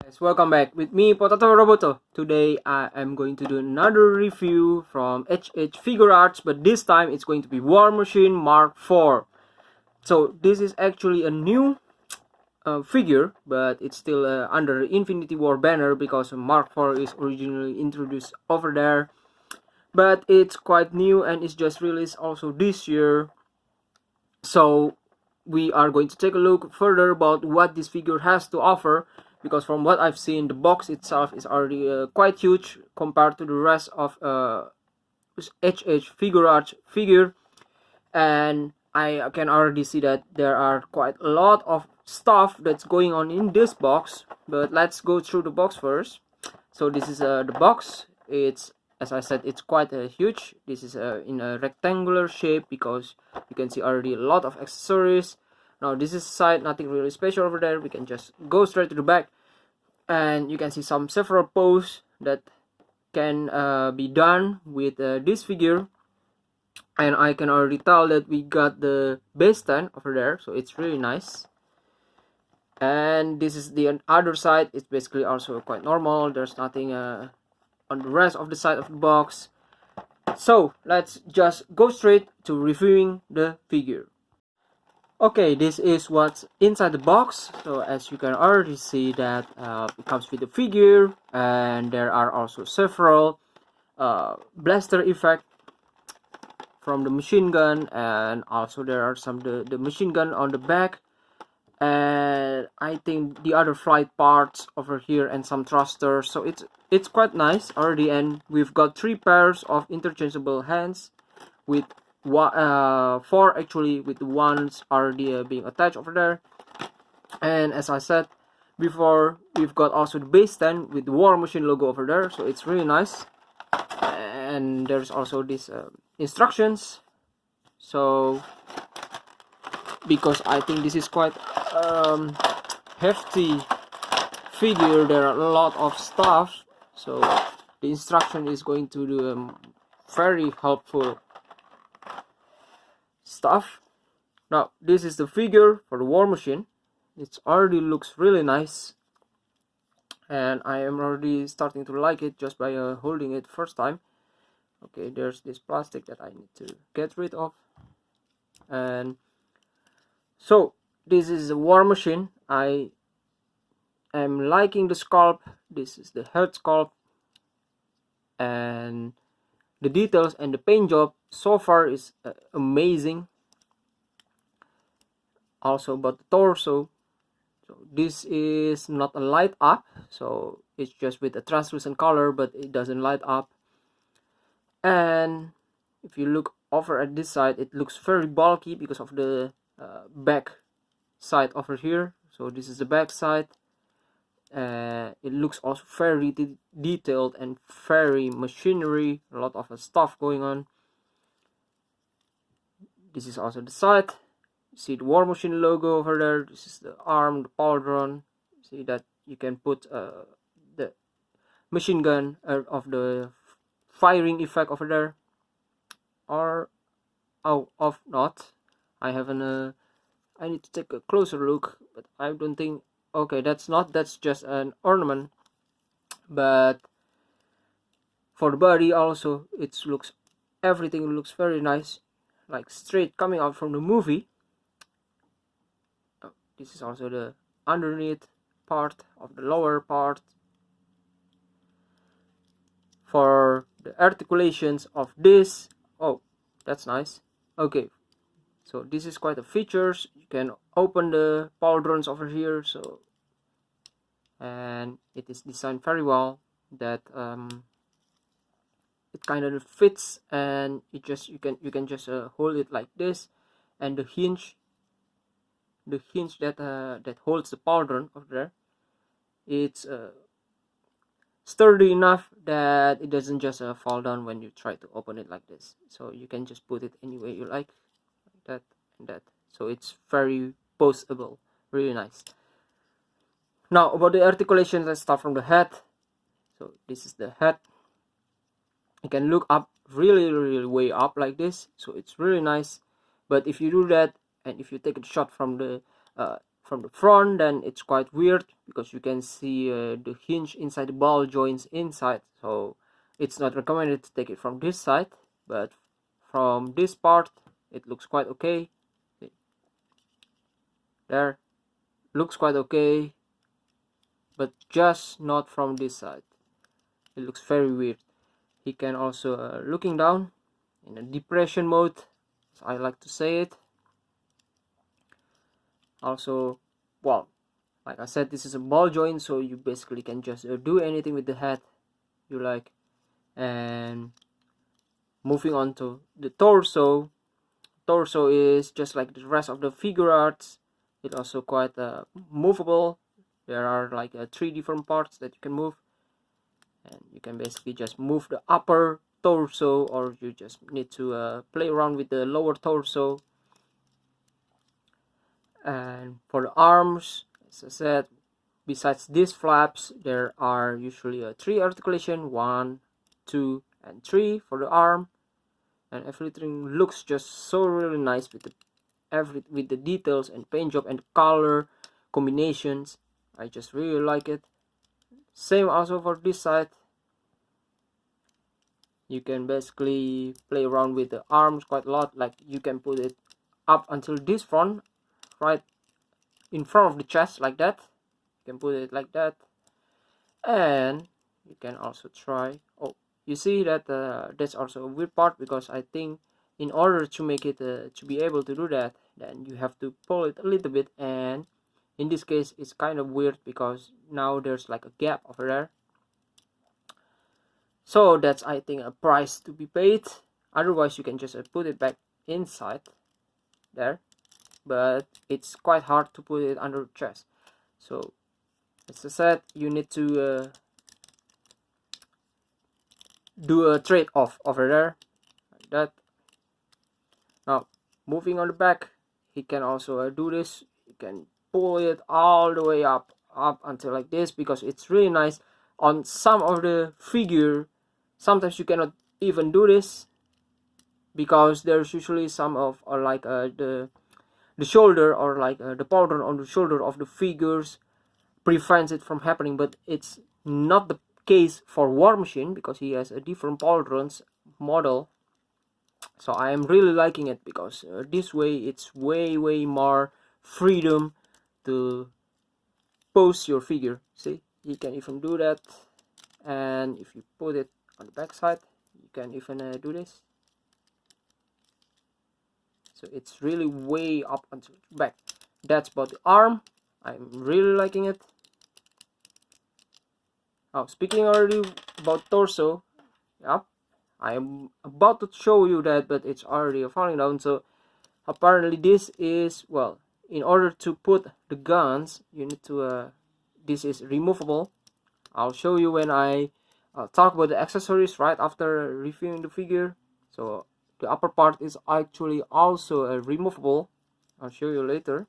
Guys, welcome back with me, Potato Roboto. Today I am going to do another review from SH Figuarts, but this time it's going to be War Machine Mark IV. So this is actually a new figure, but it's still under Infinity War banner because Mark IV is originally introduced over there. But it's quite new and it's just released also this year. So we are going to take a look further about what this figure has to offer, because from what I've seen, the box itself is already quite huge compared to the rest of SH Figuarts figure, and I can already see that there are quite a lot of stuff that's going on in this box. But let's go through the box first. So this is the box. It's, as I said, it's quite huge. This is in a rectangular shape because you can see already a lot of accessories. Now this is the side, nothing really special over there. We can just go straight to the back, and you can see several poses that can be done with this figure. And I can already tell that we got the base stand over there, so it's really nice. And this is the other side. It's basically also quite normal. There's nothing on the rest of the side of the box. So let's just go straight to reviewing the figure. Okay, this is what's inside the box. So as you can already see that it comes with the figure, and there are also several blaster effects from the machine gun, and also there are some the machine gun on the back, and I think the other flight parts over here and some thrusters. So it's quite nice already, and we've got 3 pairs of interchangeable hands with 4 actually, with the ones already being attached over there. And as I said before, we've got also the base stand with the War Machine logo over there, so it's really nice. And there's also these instructions. So because I think this is quite hefty figure, there are a lot of stuff, so the instruction is going to do very helpful stuff. Now this is the figure for the War Machine. It already looks really nice, and I am already starting to like it just by holding it first time. Okay, there's this plastic that I need to get rid of. And so this is the War Machine. I am liking the sculpt. This is the head sculpt, and the details and the paint job so far is amazing. Also about the torso, so this is not a light up, so it's just with a translucent color, but it doesn't light up. And if you look over at this side, it looks very bulky because of the back side over here. So this is the back side. It looks also very detailed and very machinery, a lot of stuff going on. This is also the side. You see the War Machine logo over there. This is the arm, the pauldron. See that you can put the machine gun of the firing effect over there, or of not. I haven't I need to take a closer look, but I don't think. Okay, that's just an ornament. But for the body also, everything looks very nice, like straight coming out from the movie. This is also the underneath part of the lower part. For the articulations of this, oh, that's nice. Okay, so this is quite a features. You can open the pauldrons over here, so, and it is designed very well that it kind of fits, and you can just hold it like this. And the hinge that holds the pauldron over there, it's sturdy enough that it doesn't just fall down when you try to open it like this. So you can just put it any way you like that and that. So it's very poseable, really nice. Now about the articulations, let's start from the head. So this is the head. You can look up really way up like this, so it's really nice. But if you do that, and if you take a shot from the from the front, then it's quite weird because you can see the hinge inside the ball joints inside, so it's not recommended to take it from this side, but from this part it looks quite okay. See? There, looks quite okay, but just not from this side. It looks very weird. He can also looking down in a depression mode, as I like to say it. Also, well, like I said, this is a ball joint, so you basically can just do anything with the head you like. And moving on to the torso. Torso is just like the rest of the Figuarts. It's also quite movable. There are like 3 different parts that you can move, and you can basically just move the upper torso, or you just need to play around with the lower torso. And for the arms, as I said, besides these flaps, there are usually 3 articulation, 1, 2, and 3 for the arm, and everything looks just so really nice with the details and paint job and color combinations. I just really like it. Same also for this side. You can basically play around with the arms quite a lot. Like you can put it up until this front, right in front of the chest, like that. You can put it like that, and you can also try. Oh, you see that that's also a weird part, because I think in order to make it to be able to do that, then you have to pull it a little bit, and in this case it's kind of weird because now there's like a gap over there. So that's, I think, a price to be paid. Otherwise you can just put it back inside there, but it's quite hard to put it under the chest. So as I said, you need to do a trade-off over there, like that. Now moving on the back, he can also do this. You can pull it all the way up until like this, because it's really nice. On some of the figure, sometimes you cannot even do this, because there's usually some of the shoulder, or like the powder on the shoulder of the figures prevents it from happening. But it's not the case for War Machine, because he has a different pauldrons model. So I am really liking it, because this way it's way more freedom to pose your figure. See, you can even do that, and if you put it on the back side, you can even do this. So it's really way up until the back. That's about the arm. I'm really liking it. Now, speaking already about torso, yeah, I'm about to show you that, but it's already falling down. So apparently this is, well, in order to put the guns, you need to this is removable. I'll show you when I talk about the accessories right after reviewing the figure. So the upper part is actually also removable. I'll show you later.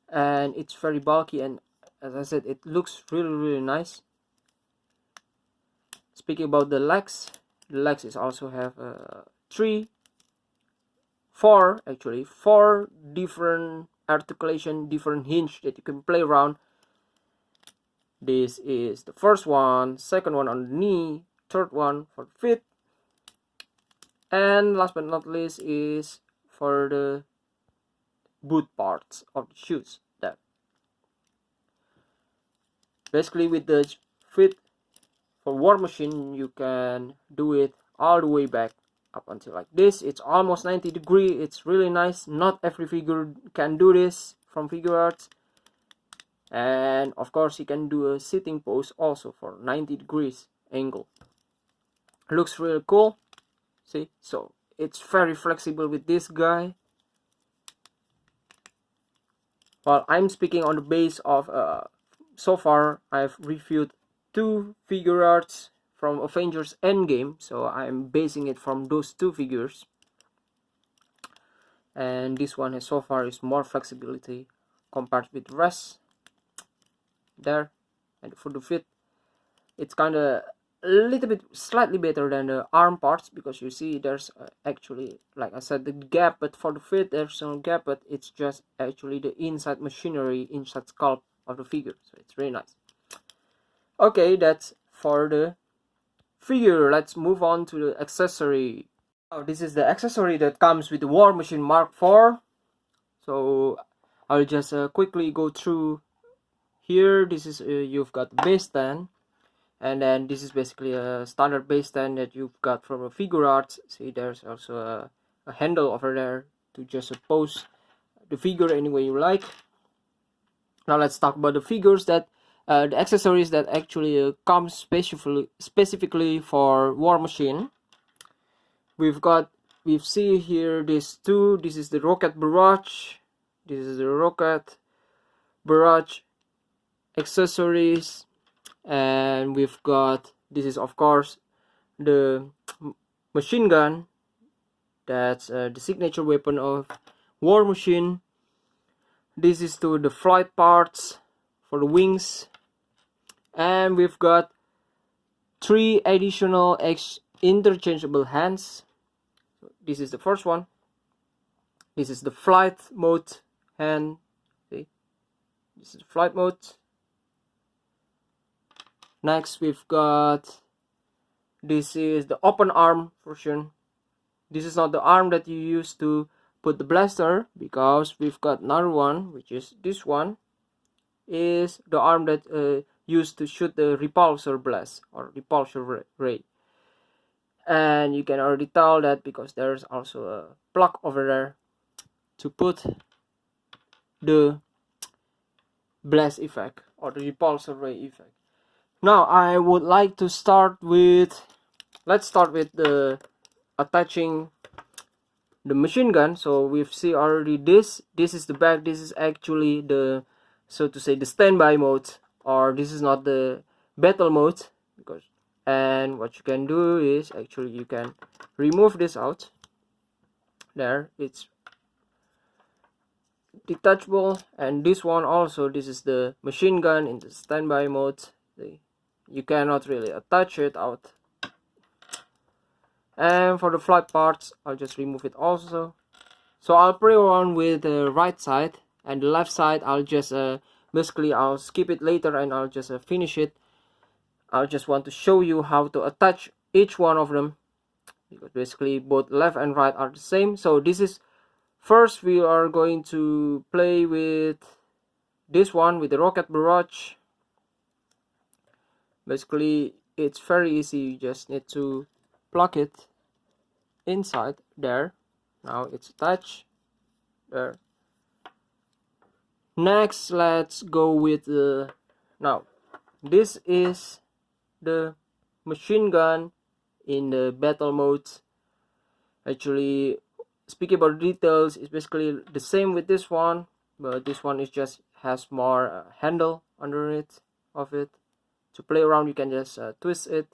And it's very bulky, and as I said, it looks really nice. Speaking about the legs is also have 4 different articulation, different hinge that you can play around. This is the first one, second one on the knee, third one for the feet, and last but not least is for the boot parts of the shoes. There. Basically, with the feet for War Machine, you can do it all the way back up until like this. It's almost 90 degrees. It's really nice. Not every figure can do this from Figuarts. And of course, you can do a sitting pose also for 90 degrees angle. Looks really cool. See, so it's very flexible with this guy. Well, I'm speaking on the base of so far I've reviewed 2 Figuarts from Avengers Endgame, so I'm basing it from those 2 figures. And this one has so far is more flexibility compared with the rest. There. And for the fit, it's kind of a little bit slightly better than the arm parts, because you see there's actually, like I said, the gap, but for the feet there's no gap, but it's just actually the inside machinery, inside sculpt of the figure, so it's really nice. Okay, that's for the figure. Let's move on to the accessory. Now this is the accessory that comes with the War Machine Mark IV. So I'll just quickly go through here. This is you've got the base stand, and then this is basically a standard base stand that you've got from a Figuarts. See, there's also a handle over there to just pose the figure any way you like. Now let's talk about the figures that the accessories that actually come specifically for War Machine. We see here these two. This is the rocket barrage. This is the rocket barrage accessories, and we've got, this is of course the machine gun. That's the signature weapon of War Machine. This is to the flight parts for the wings, and we've got 3 additional interchangeable hands. So this is the first one. This is the flight mode hand. See, this is the flight mode. Next we've got, this is the open arm version. This is not the arm that you use to put the blaster, because we've got another one, which is this one, is the arm that used to shoot the repulsor blast or repulsor ray. And you can already tell that because there's also a plug over there to put the blast effect or the repulsor ray effect. Now I would like to start with, let's start with the attaching the machine gun. So we've seen already this is the back. This is actually the, so to say, the standby mode, or this is not the battle mode, because, and what you can do is actually you can remove this out. There, it's detachable. And this one also, this is the machine gun in the standby mode. You cannot really attach it out. And for the flight parts, I'll just remove it also. So I'll play around with the right side, and the left side I'll just basically I'll skip it later and I'll just finish it. I just want to show you how to attach each one of them, because basically both left and right are the same. So this is, first we are going to play with this one, with the rocket barrage. Basically it's very easy, you just need to plug it inside there. Now it's attached there. Next, let's go with the, now this is the machine gun in the battle mode. Actually, speaking about details, it's basically the same with this one, but this one is just has more handle underneath of it. To play around, you can just twist it,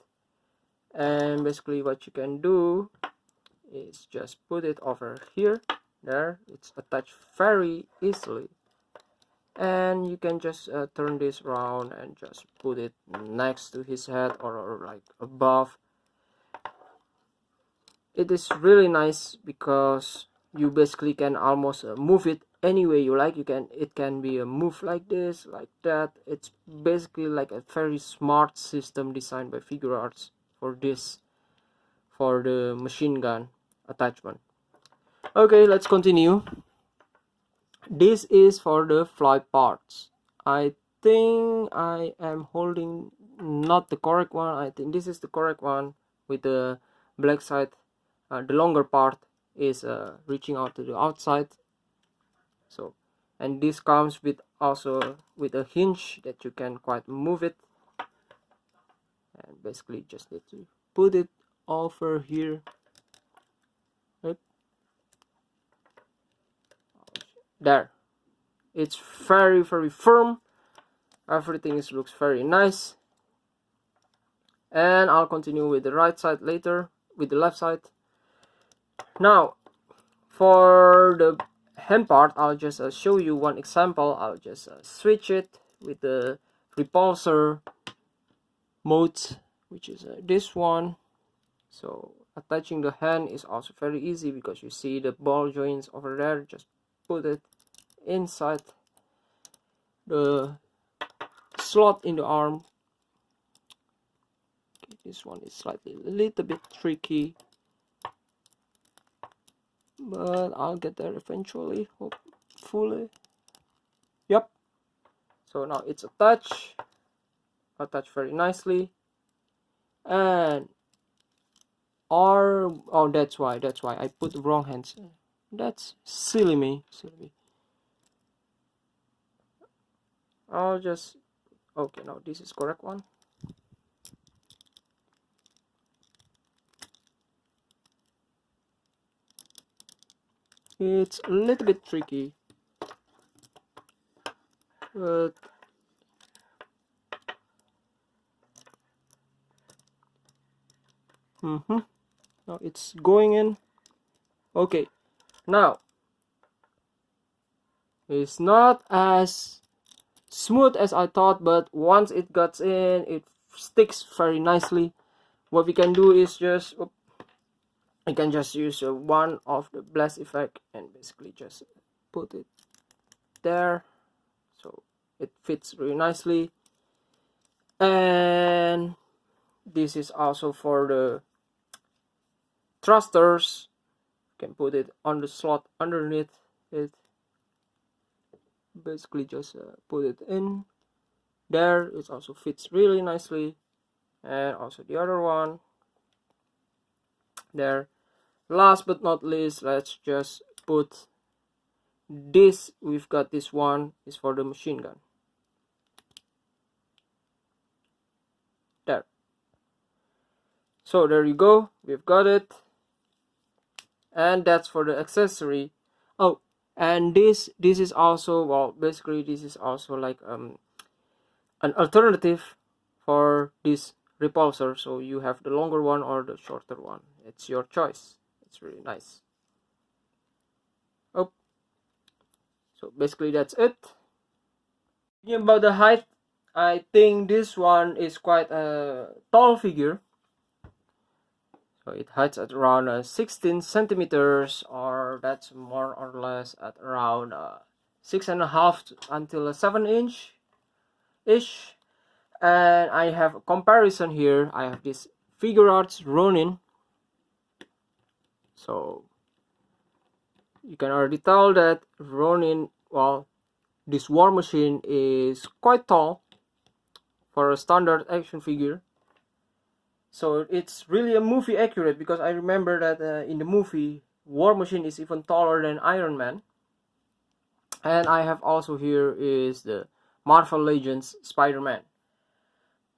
and basically what you can do is just put it over here. There, it's attached very easily, and you can just turn this around and just put it next to his head, or like above. It is really nice because you basically can almost move it any way you like. It can be a move like this, like that. It's basically like a very smart system designed by Figuarts for this, for the machine gun attachment. Okay, let's continue. This is for the flight parts. I think I am holding not the correct one. I think this is the correct one with the black side. The longer part is reaching out to the outside. So, and this comes with also with a hinge that you can quite move it, and basically just need to put it over here. Right. There, it's very firm. Everything looks very nice. And I'll continue with the right side later, with the left side. Now for the hand part, I'll just show you one example. I'll just switch it with the repulsor mode which is this one. So attaching the hand is also very easy because you see the ball joints over there. Just put it inside the slot in the arm. Okay, this one is slightly a little bit tricky, but I'll get there eventually, hopefully. Yep. So now it's attached very nicely. And oh, that's why I put the wrong hands. That's silly me. I'll just, okay, now this is correct one. It's a little bit tricky, but now it's going in. Okay, now it's not as smooth as I thought, but once it gets in, it sticks very nicely. What we can do is just I can just use one of the blast effect and basically just put it there, so it fits really nicely. And this is also for the thrusters. You can put it on the slot underneath it. Basically just put it in there. It also fits really nicely. And also the other one there. Last but not least, let's just put this. We've got this one is for the machine gun. There. So there you go, we've got it. And that's for the accessory. Oh, and this is also, well, basically this is also like an alternative for this repulsor. So you have the longer one or the shorter one. It's your choice. It's really nice. Oh, so basically that's it. Thinking about the height, I think this one is quite a tall figure. So it heights at around 16 centimeters, or that's more or less at around 6.5 until 7 inch ish. And I have a comparison here. I have this Figuarts Ronin. So you can already tell that Ronin, well, this war machine is quite tall for a standard action figure. So it's really a movie accurate, because I remember that in the movie War Machine is even taller than Iron Man. And I have also here is the Marvel Legends Spider-Man.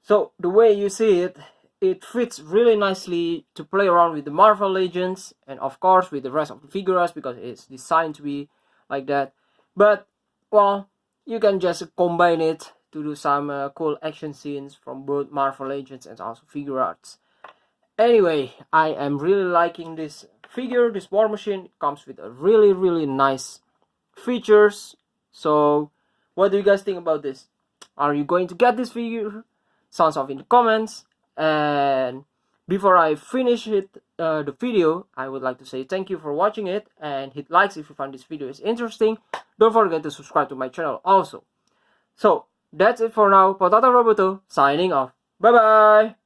So the way you see it, it fits really nicely to play around with the Marvel Legends, and of course with the rest of the figures, because it's designed to be like that. But, well, you can just combine it to do some cool action scenes from both Marvel Legends and also Figuarts. Anyway, I am really liking this figure, this War Machine. It comes with a really nice features. So what do you guys think about this? Are you going to get this figure? Sounds off in the comments. And before I finish it, the video, I would like to say thank you for watching it, and hit likes if you find this video is interesting. Don't forget to subscribe to my channel also. So that's it for now. Potato Roboto signing off. Bye bye.